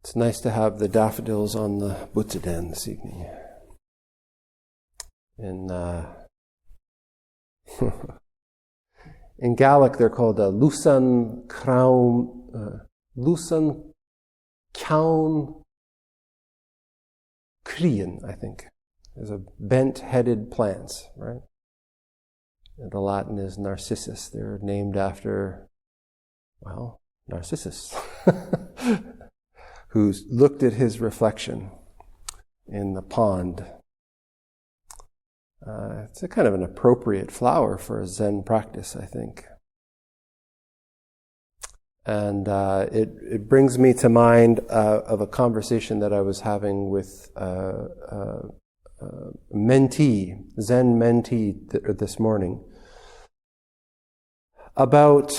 It's nice to have the daffodils on the Butsudan this evening. In Gaelic, they're called Lusan Caun Krian, I think. There's a bent-headed plants, right? And the Latin is narcissus. They're named after, well, Narcissus, who looked at his reflection in the pond. It's a kind of an appropriate flower for a Zen practice, I think. And it brings me to mind of a conversation that I was having with mentee, Zen mentee this morning, about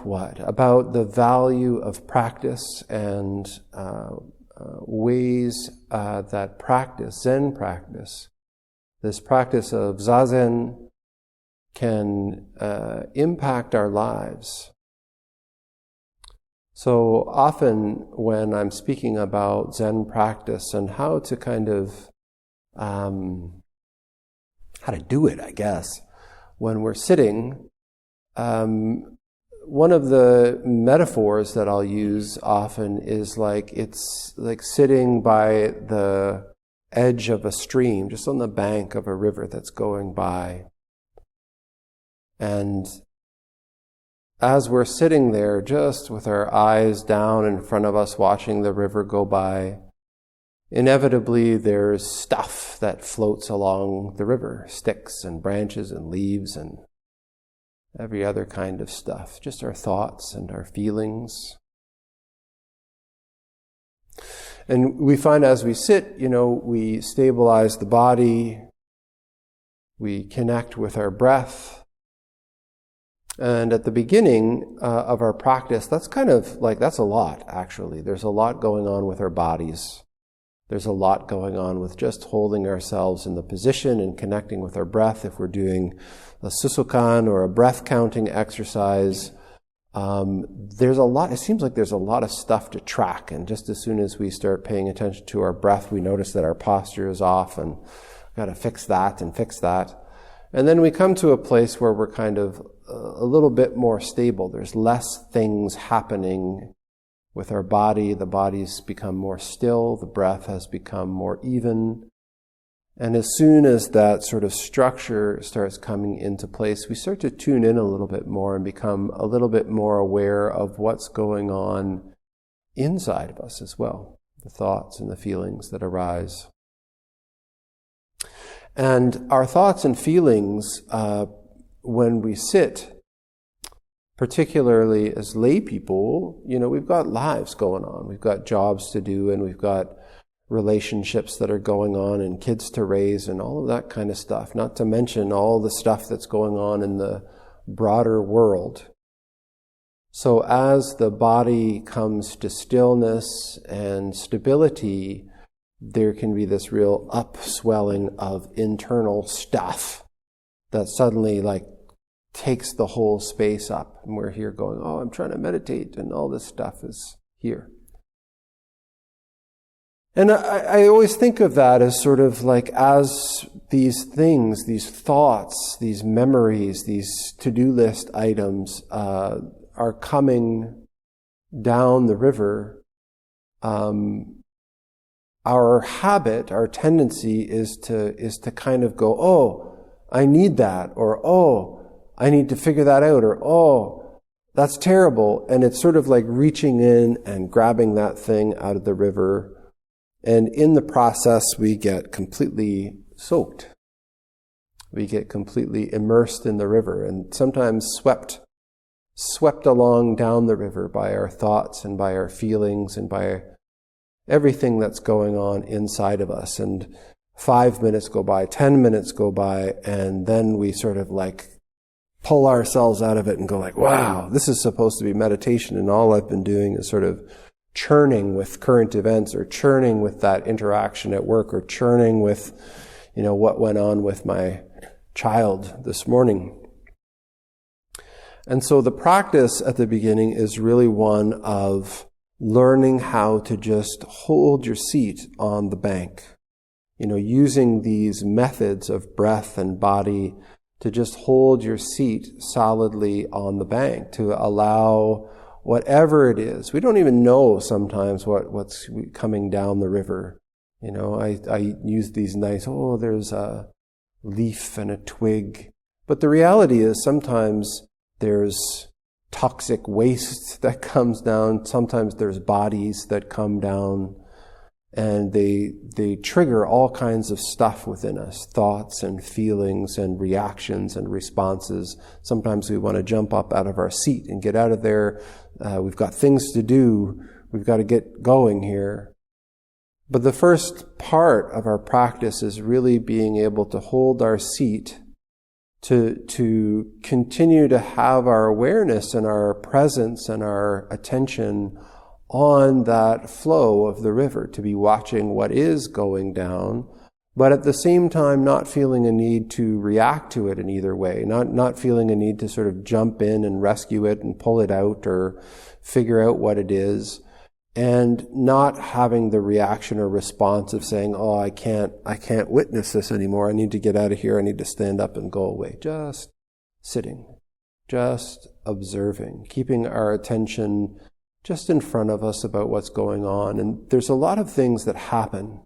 what? About the value of practice and ways that practice, Zen practice, this practice of zazen, can impact our lives. So often when I'm speaking about Zen practice and how to kind of, how to do it, I guess, when we're sitting, one of the metaphors that I'll use often is it's like sitting by the edge of a stream, just on the bank of a river that's going by. And as we're sitting there, just with our eyes down in front of us, watching the river go by, inevitably there's stuff that floats along the river, sticks and branches and leaves and every other kind of stuff, just our thoughts and our feelings. And we find as we sit, we stabilize the body, we connect with our breath. And at the beginning of our practice, that's that's a lot, actually. There's a lot going on with our bodies. There's a lot going on with just holding ourselves in the position and connecting with our breath. If we're doing a susokan or a breath counting exercise, there's a lot. It seems like there's a lot of stuff to track. And just as soon as we start paying attention to our breath, we notice that our posture is off and we've got to fix that and fix that. And then we come to a place where we're kind of a little bit more stable. There's less things happening with our body. The body's become more still. The breath has become more even. And as soon as that sort of structure starts coming into place, we start to tune in a little bit more and become a little bit more aware of what's going on inside of us as well, the thoughts and the feelings that arise. And our thoughts and feelings, when we sit, particularly as lay people, we've got lives going on. We've got jobs to do, and we've got relationships that are going on, and kids to raise, and all of that kind of stuff. Not to mention all the stuff that's going on in the broader world. So as the body comes to stillness and stability, there can be this real upswelling of internal stuff that suddenly takes the whole space up. And we're here going, I'm trying to meditate, and all this stuff is here. And I always think of that as sort of as these things, these thoughts, these memories, these to-do list items are coming down the river. Our habit, our tendency is to kind of go, I need that, or I need to figure that out, or that's terrible. And it's sort of like reaching in and grabbing that thing out of the river. And in the process, we get completely soaked. We get completely immersed in the river, and sometimes swept along down the river by our thoughts and by our feelings and by everything that's going on inside of us. And 5 minutes go by, 10 minutes go by, and then we sort of pull ourselves out of it and go wow, this is supposed to be meditation, and all I've been doing is sort of churning with current events, or churning with that interaction at work, or churning with, what went on with my child this morning. And so the practice at the beginning is really one of learning how to just hold your seat on the bank. Using these methods of breath and body to just hold your seat solidly on the bank, to allow whatever it is. We don't even know sometimes what's coming down the river. I use these nice, there's a leaf and a twig. But the reality is sometimes there's toxic waste that comes down. Sometimes there's bodies that come down. And they trigger all kinds of stuff within us, thoughts and feelings and reactions and responses. Sometimes we want to jump up out of our seat and get out of there. We've got things to do. We've got to get going here. But the first part of our practice is really being able to hold our seat, to continue to have our awareness and our presence and our attention on that flow of the river, to be watching what is going down, but at the same time not feeling a need to react to it in either way, not feeling a need to sort of jump in and rescue it and pull it out or figure out what it is, and not having the reaction or response of saying, I can't witness this anymore, I need to get out of here, I need to stand up and go away. Just sitting, just observing, keeping our attention just in front of us about what's going on. And there's a lot of things that happen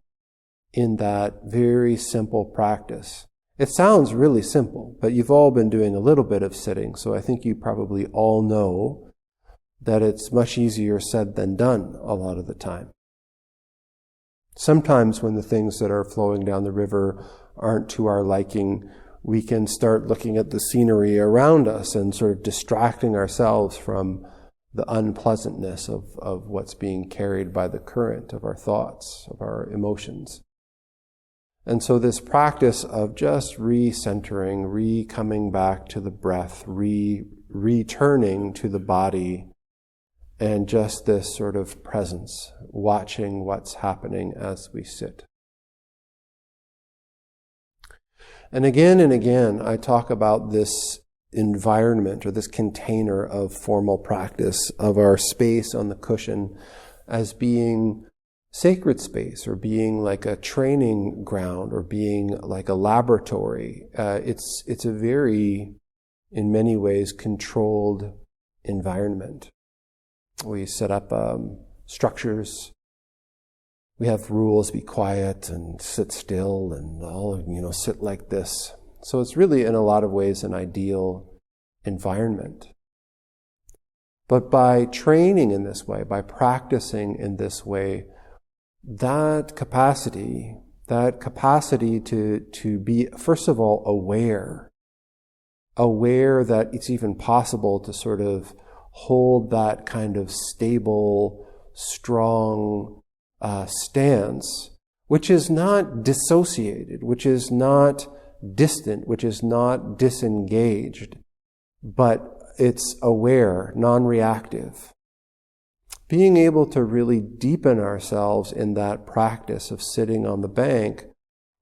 in that very simple practice. It sounds really simple, but you've all been doing a little bit of sitting, so I think you probably all know that it's much easier said than done a lot of the time. Sometimes when the things that are flowing down the river aren't to our liking, we can start looking at the scenery around us and sort of distracting ourselves from the unpleasantness of what's being carried by the current of our thoughts, of our emotions. And so this practice of just recentering, coming back to the breath, returning to the body, and just this sort of presence, watching what's happening as we sit. And again, I talk about this environment or this container of formal practice of our space on the cushion as being sacred space, or being like a training ground, or being like a laboratory. It's a very, in many ways, controlled environment. We set up structures. We have rules: be quiet and sit still and all, sit like this. So it's really, in a lot of ways, an ideal environment. But by training in this way, by practicing in this way, that capacity to be, first of all, aware that it's even possible to sort of hold that kind of stable, strong stance, which is not dissociated, which is not distant, which is not disengaged, but it's aware, non-reactive. Being able to really deepen ourselves in that practice of sitting on the bank,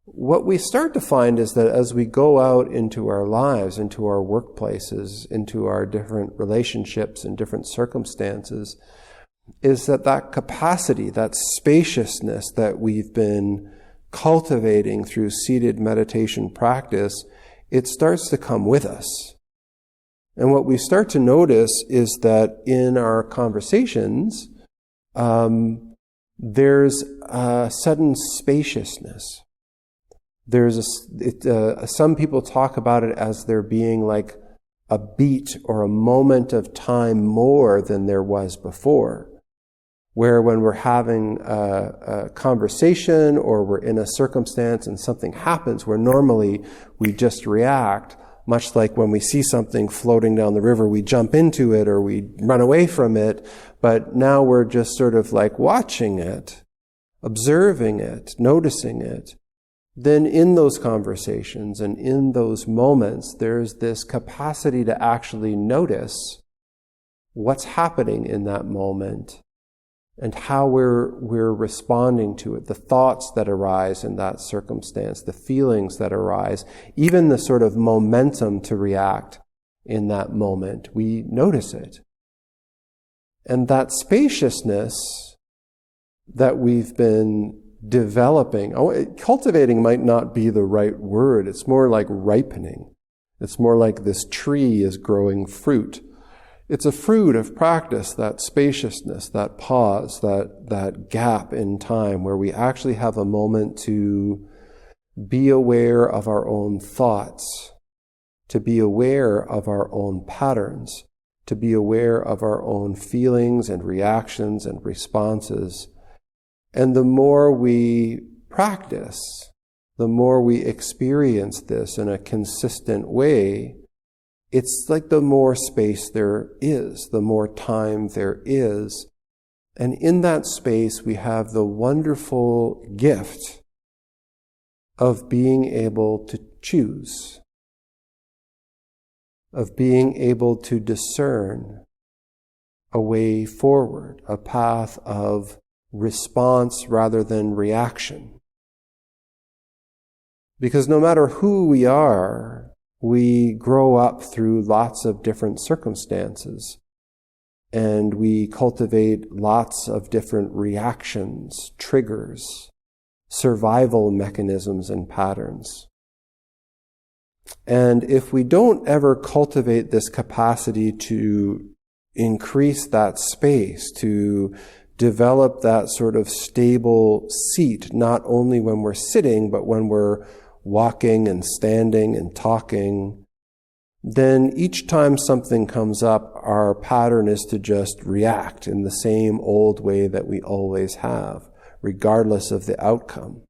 what we start to find is that as we go out into our lives, into our workplaces, into our different relationships and different circumstances, is that capacity, that spaciousness that we've been cultivating through seated meditation practice, it starts to come with us. And what we start to notice is that in our conversations, there's a sudden spaciousness. Some people talk about it as there being like a beat or a moment of time more than there was before, where when we're having a conversation or we're in a circumstance and something happens where normally we just react, much like when we see something floating down the river, we jump into it or we run away from it, but now we're just sort of like watching it, observing it, noticing it. Then in those conversations and in those moments, there's this capacity to actually notice what's happening in that moment and how we're responding to it, the thoughts that arise in that circumstance, the feelings that arise, even the sort of momentum to react in that moment. We notice it. And that spaciousness that we've been developing, cultivating might not be the right word. It's more like ripening. It's more like this tree is growing fruit. It's a fruit of practice, that spaciousness, that pause, that gap in time where we actually have a moment to be aware of our own thoughts, to be aware of our own patterns, to be aware of our own feelings and reactions and responses. And the more we practice, the more we experience this in a consistent way, it's like the more space there is, the more time there is. And in that space, we have the wonderful gift of being able to choose, of being able to discern a way forward, a path of response rather than reaction. Because no matter who we are, we grow up through lots of different circumstances, and we cultivate lots of different reactions, triggers, survival mechanisms and patterns. And if we don't ever cultivate this capacity to increase that space, to develop that sort of stable seat, not only when we're sitting, but when we're walking and standing and talking, then each time something comes up, our pattern is to just react in the same old way that we always have, regardless of the outcome.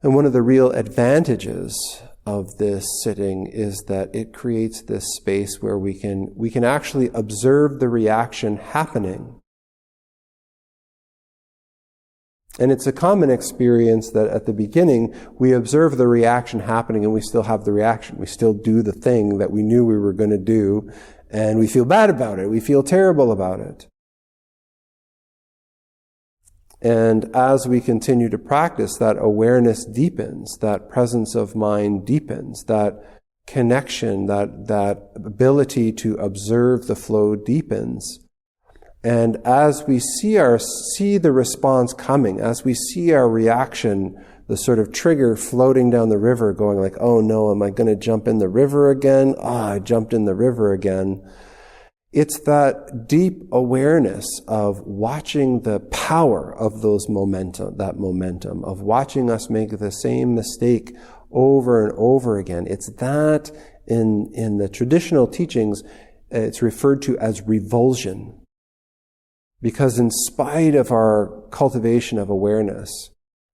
And one of the real advantages of this sitting is that it creates this space where we can actually observe the reaction happening. And it's a common experience that at the beginning, we observe the reaction happening and we still have the reaction. We still do the thing that we knew we were going to do, and we feel bad about it. We feel terrible about it. And as we continue to practice, that awareness deepens, that presence of mind deepens, that connection, that ability to observe the flow deepens. And as we see the response coming, as we see our reaction, the sort of trigger floating down the river going like, oh no, am I going to jump in the river again? I jumped in the river again. It's that deep awareness of watching the power of that momentum, of watching us make the same mistake over and over again. It's that in the traditional teachings, it's referred to as revulsion. Because in spite of our cultivation of awareness,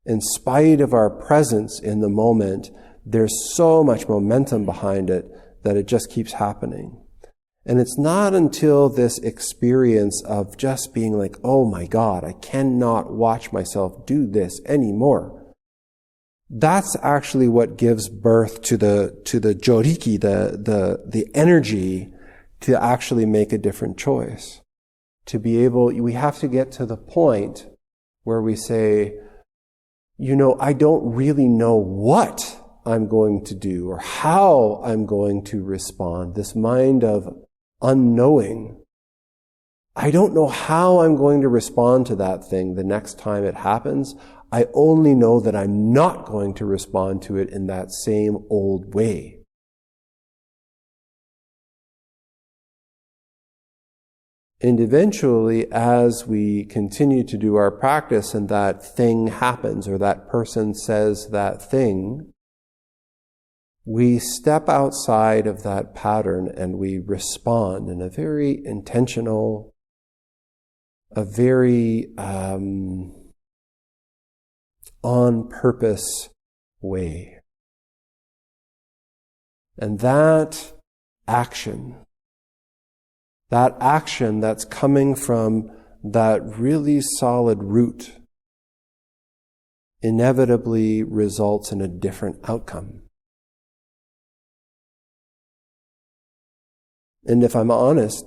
in spite of our presence in the moment, there's so much momentum behind it that it just keeps happening. And it's not until this experience of just being like, oh my God, I cannot watch myself do this anymore. That's actually what gives birth to the joriki, the energy to actually make a different choice. We have to get to the point where we say, I don't really know what I'm going to do or how I'm going to respond. This mind of unknowing. I don't know how I'm going to respond to that thing the next time it happens. I only know that I'm not going to respond to it in that same old way. And eventually, as we continue to do our practice and that thing happens or that person says that thing, we step outside of that pattern and we respond in a very intentional, a very on-purpose way. And that action that's coming from that really solid root inevitably results in a different outcome. And if I'm honest,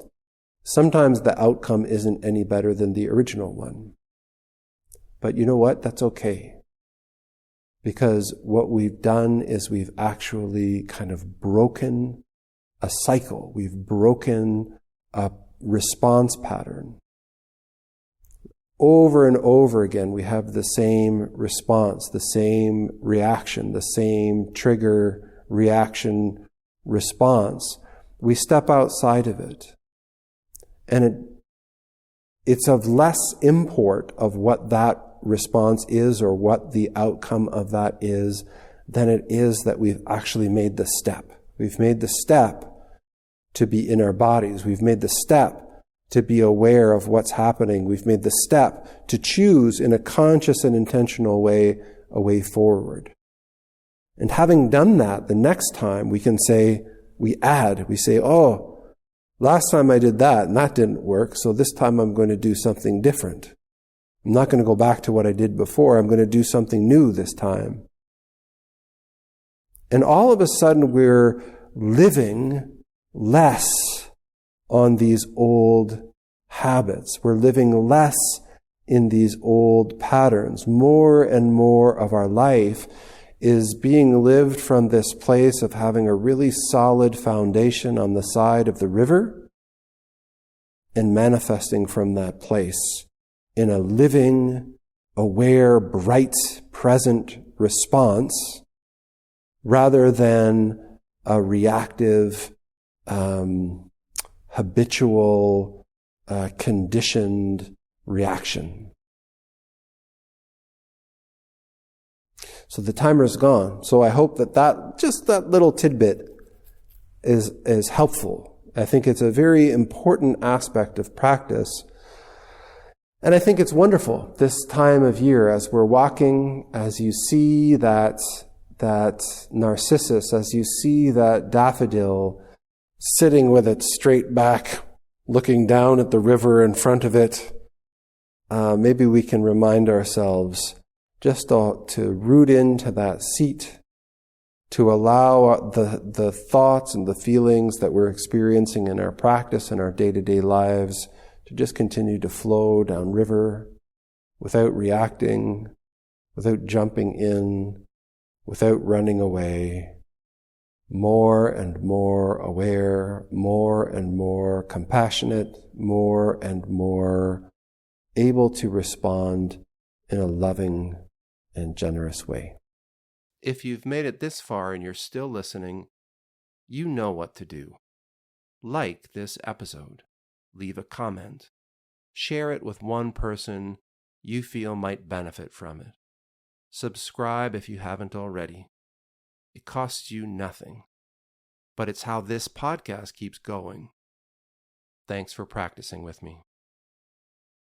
sometimes the outcome isn't any better than the original one. But you know what? That's okay. Because what we've done is we've actually kind of broken a cycle. We've broken response pattern. Over and over again, we have the same response, the same reaction, the same trigger, reaction, response. We step outside of it. And it's of less import of what that response is or what the outcome of that is than it is that we've actually made the step. We've made the step to be in our bodies. We've made the step to be aware of what's happening. We've made the step to choose in a conscious and intentional way a way forward. And having done that, the next time we can say, we say, oh, last time I did that and that didn't work, so this time I'm going to do something different. I'm not going to go back to what I did before. I'm going to do something new this time. And all of a sudden we're living less on these old habits. We're living less in these old patterns. More and more of our life is being lived from this place of having a really solid foundation on the side of the river and manifesting from that place in a living, aware, bright, present response rather than a reactive, habitual, conditioned reaction. So the timer's gone. So I hope that little tidbit is helpful. I think it's a very important aspect of practice. And I think it's wonderful this time of year as we're walking, as you see that narcissus, as you see that daffodil sitting with its straight back, looking down at the river in front of it, maybe we can remind ourselves just to root into that seat, to allow the thoughts and the feelings that we're experiencing in our practice and our day-to-day lives to just continue to flow downriver without reacting, without jumping in, without running away, more and more aware, more and more compassionate, more and more able to respond in a loving and generous way. If you've made it this far and you're still listening, you know what to do. Like this episode. Leave a comment. Share it with one person you feel might benefit from it. Subscribe if you haven't already. It costs you nothing, but it's how this podcast keeps going. Thanks for practicing with me.